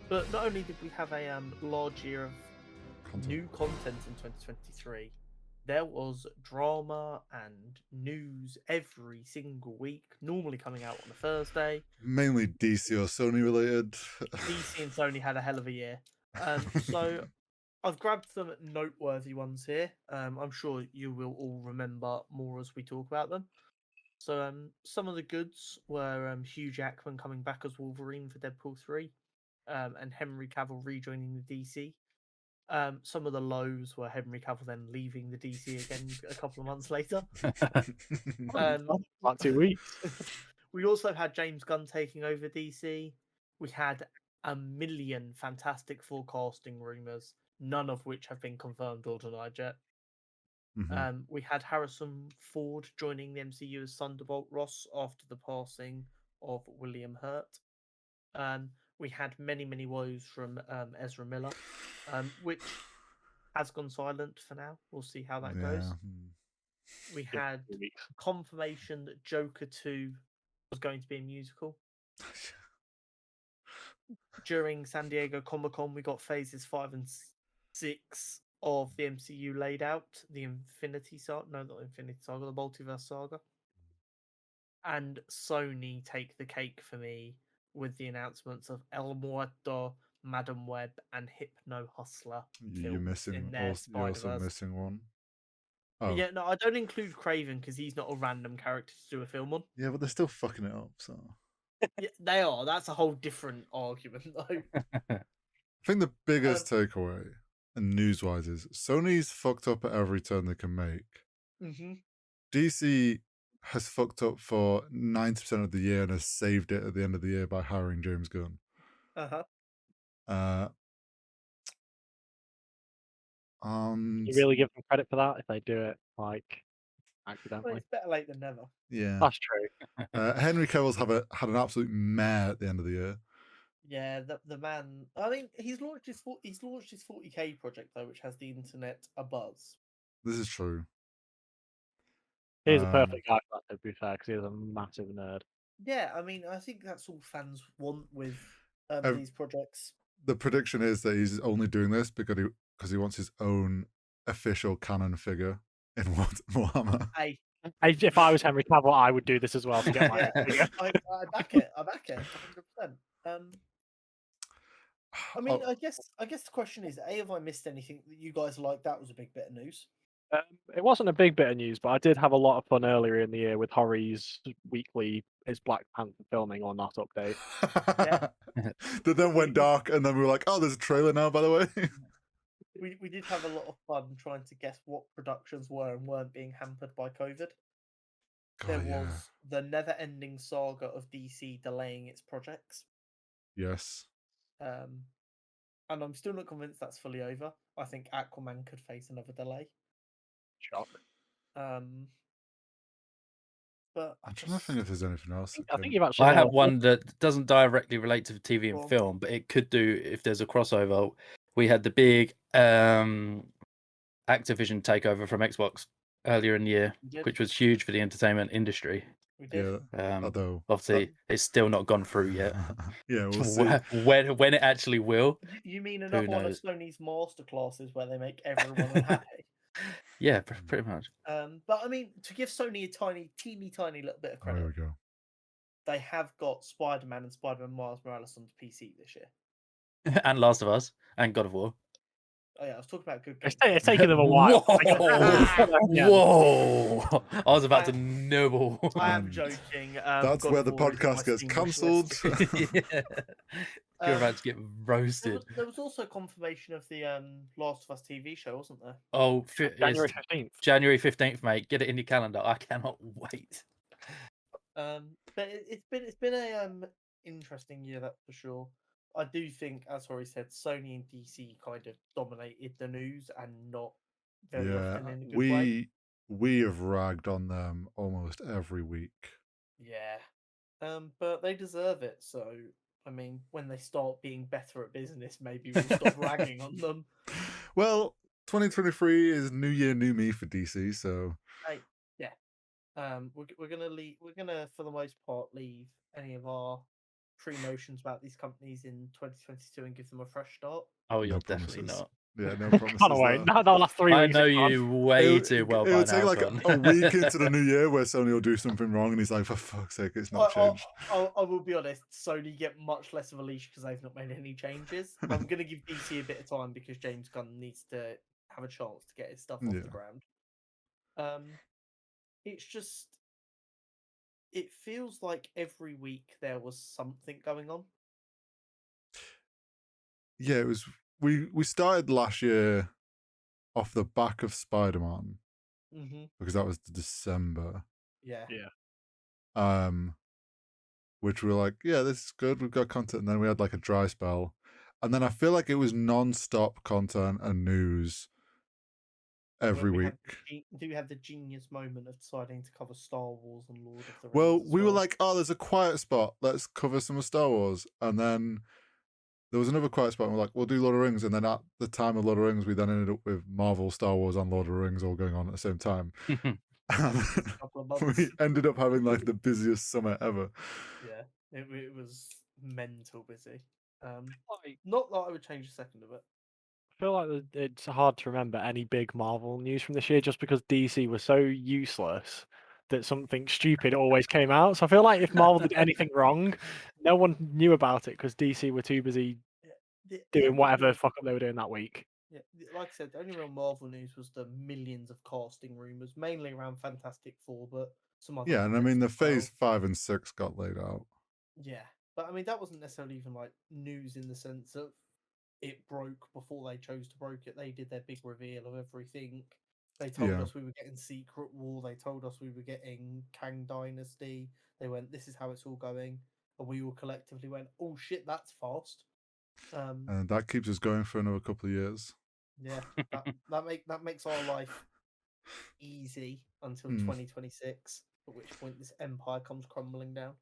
But not only did we have a large year of Content. new content in 2023, there was drama and news every single week, normally coming out on a Thursday. Mainly DC or Sony related. DC and Sony had a hell of a year. So I've grabbed some noteworthy ones here. I'm sure you will all remember more as we talk about them. So some of the goods were Hugh Jackman coming back as Wolverine for Deadpool 3, and Henry Cavill rejoining the DC. Some of the lows were Henry Cavill then leaving the DC again a couple of months later. About 2 weeks. We also had James Gunn taking over DC. We had a million Fantastic Four casting rumors, none of which have been confirmed or denied yet. We had Harrison Ford joining the MCU as Thunderbolt Ross after the passing of William Hurt. We had many woes from Ezra Miller, which has gone silent for now. We'll see how that goes. We had confirmation that Joker 2 was going to be a musical. During San Diego Comic-Con, we got phases 5 and 6 of the MCU laid out. The Infinity Saga, no, not Infinity Saga, the Multiverse Saga. And Sony take the cake for me with the announcements of El Muerto, Madam Web, and Hypno Hustler. You're missing. You're also missing one. Oh. Yeah, no, I don't include Craven because he's not a random character to do a film on. Yeah, but they're still fucking it up. So yeah, they are. That's a whole different argument, though. I think the biggest takeaway, and news-wise, is Sony's fucked up at every turn they can make. DC has fucked up for 90% of the year and has saved it at the end of the year by hiring James Gunn. You really give them credit for that if they do it like accidentally? Well, it's better late than never. Yeah, that's true. Henry Cavill's had an absolute mare at the end of the year. Yeah, the man. I mean, he's launched his 40K project though, which has the internet abuzz. This is true. He's a perfect guy for that, to be fair, because he's a massive nerd. Yeah, I mean, I think that's all fans want with these projects. The prediction is that he's only doing this because he wants his own official canon figure in Warhammer. If I was Henry Cavill, I would do this as well to get my figure. I back it. I back it 100%. I mean, I guess the question is, have I missed anything that you guys like? That was a big bit of news. It wasn't a big bit of news, but I did have a lot of fun earlier in the year with Hori's weekly "Is Black Panther filming or not?" update. That then went dark, and then we were like, "Oh, there's a trailer now." By the way, we did have a lot of fun trying to guess what productions were and weren't being hampered by COVID. There was the never-ending saga of DC delaying its projects. Yes. And I'm still not convinced that's fully over. I think Aquaman could face another delay. Shock. But I'm trying to think if there's anything else. I think you've actually. I have one that doesn't directly relate to TV and film, but it could do if there's a crossover. We had the big Activision takeover from Xbox earlier in the year, which was huge for the entertainment industry. We did. Although obviously it's still not gone through yet. Yeah, we'll see. when it actually will. You mean another one of Sony's masterclasses where they make everyone unhappy? Yeah, pretty much. But I mean, to give Sony a teeny tiny little bit of credit, there we go. They have got Spider-Man and Spider-Man Miles Morales on PC this year, and Last of Us and God of War. Oh yeah, I was talking about good games. It's taking them a while. Whoa! I was about to nibble. I am joking. That's God where of the War is on my podcast gets Steam cancelled. You're about to get roasted. There was also confirmation of the Last of Us TV show, wasn't there? Oh, January 15th. January 15th, mate. Get it in your calendar. I cannot wait. But it's been a interesting year, that's for sure. I do think, as Hori said, Sony and DC kind of dominated the news and not very often in a good way. We have ragged on them almost every week. Yeah. But they deserve it. So, I mean, when they start being better at business, maybe we'll stop ragging on them. Well, 2023 is New Year, New Me for DC, so yeah. We're gonna for the most part leave any of our pre-notions about these companies in 2022 and give them a fresh start. Oh, No you're definitely promises. not. Yeah, no promises. Can't wait. there. That'll last 3 I weeks. know it's gone. you way too well It by would take now, like son. a week into the new year where Sony will do something wrong, and he's like, "For fuck's sake, it's not changed." I will be honest. Sony get much less of a leash because they've not made any changes. I'm going to give DC a bit of time because James Gunn needs to have a chance to get his stuff off Yeah. the ground. It's just, it feels like every week there was something going on. Yeah, it was. We started last year off the back of Spider-Man because that was December. Yeah. Which we were like, yeah, this is good. We've got content, and then we had like a dry spell, and then I feel like it was non-stop content and news every week. Do we have the genius moment of deciding to cover Star Wars and Lord of the Rings? Well, we were like, oh, there's a quiet spot. Let's cover some of Star Wars, and then there was another quiet spot, and we're like, we'll do Lord of the Rings, and then at the time of Lord of the Rings, we then ended up with Marvel, Star Wars, and Lord of the Rings all going on at the same time. We ended up having like the busiest summer ever. Yeah, it was mental busy. Not that I would change a second of it. I feel like it's hard to remember any big Marvel news from this year just because DC was so useless that something stupid always came out. So I feel like if Marvel did anything wrong, no one knew about it because DC were too busy doing whatever fuck up they were doing that week. Yeah, like I said, the only real Marvel news was the millions of casting rumors, mainly around Fantastic Four, but some other. Yeah, and I mean the Phase 5 and 6 got laid out. Yeah, but I mean that wasn't necessarily even like news in the sense of it broke before they chose to broke it. They did their big reveal of everything. They told us we were getting Secret War. They told us we were getting Kang Dynasty. They went, "This is how it's all going," and we all collectively went, "Oh shit, that's fast." And that keeps us going for another couple of years. Yeah, that makes our life easy until 2026, at which point this empire comes crumbling down.